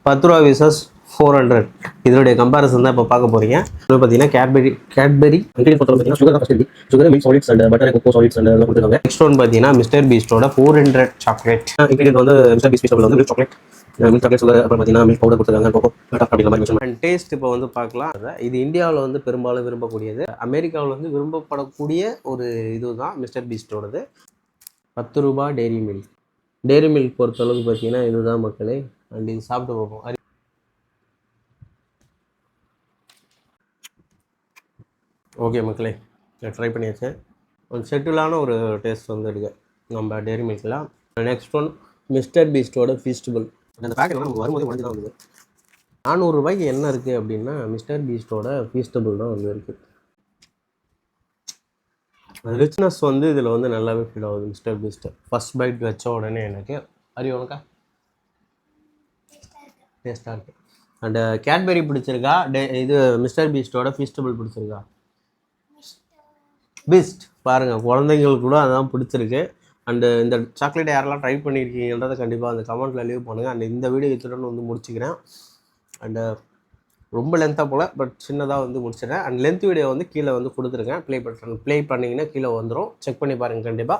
10 ரூபா விசஸ் 400. இதனுடைய கம்பேரிசன் தான் இப்போ பார்க்க போறீங்க. இப்போ பார்த்தீங்கன்னா Cadbury sugar milk solids and butter cocoa solids and எல்லாம் கொடுத்துருக்காங்க. நெக்ஸ்ட் ஒன் பார்த்தீங்கன்னா மிஸ்டர் பீஸ்டோட 400 சாக்லேட். இன்கிரியன்ட் வந்து மிஸ்டர் பீஸ்ட் வந்து milk chocolate, milk chocolate sugar, அப்புறம் பார்த்தீங்கன்னா மில்க் பவுடர் கொடுத்துருக்காங்க, கோகோ அப்படிங்கிற மாதிரி. அண்ட் டேஸ்ட் இப்போ வந்து பார்க்கலாம். இது இந்தியாவில் வந்து பெரும்பாலும் விரும்பக்கூடியது, அமெரிக்காவில் வந்து விரும்பப்படக்கூடிய ஒரு இதுதான் மிஸ்டர் பீஸ்டோடது. 10 ரூபா டெய்ரி மில்க். டெய்ரி மில்க் பொறுத்தளவுக்கு பார்த்தீங்கன்னா இதுதான் மக்களே. அண்ட் இது சாப்பிட்டு பார்ப்போம். ஓகே மக்களே, ட்ரை பண்ணியாச்சு. ஒரு செட்டிலான ஒரு டேஸ்ட் வந்து இருக்கு நம்ம டெய்ரி மில்கில். நெக்ஸ்ட் ஒன் மிஸ்டர் பீஸ்டோட ஃபீஸ்டபிள். அந்த பேக்கெட்லாம் நமக்கு வரும்போது உடஞ்சி தான் வருது. 400 ரூபாய்க்கு என்ன இருக்குது அப்படின்னா மிஸ்டர் பீஸ்டோட ஃபீஸ்டபிள் தான் வந்து இருக்குது. ரிச்னஸ் வந்து இதில் வந்து நல்லாவே ஃபீல் ஆகுது மிஸ்டர் பீஸ்ட். ஃபர்ஸ்ட் பைட் வச்ச உடனே எனக்கு உனக்கா டேஸ்ட்டாக இருக்குது. அண்டு கேட்பெரி பிடிச்சிருக்கா, இது மிஸ்டர் பீஸ்டோட ஃபீஸ்டபிள் பிடிச்சிருக்கா? பீஸ்ட் பாருங்கள், குழந்தைங்களுக்கு கூட அதான் பிடிச்சிருக்கு. அண்டு இந்த சாக்லேட் யாரெல்லாம் ட்ரை பண்ணியிருக்கீங்கன்றதை கண்டிப்பாக அந்த கமெண்ட்டில் லீவ் பண்ணுங்கள். அண்ட் இந்த வீடியோ இத்துடன் வந்து முடிச்சுக்கிறேன். அண்டு ரொம்ப லென்த்தாக போல், பட் சின்னதாக வந்து முடிச்சிடுறேன். அண்ட் லென்த் வீடியோ வந்து கீழே வந்து கொடுத்துருக்கேன். ப்ளே பண்ணிங்கன்னா கீழே வந்துடும், செக் பண்ணி பாருங்கள் கண்டிப்பாக.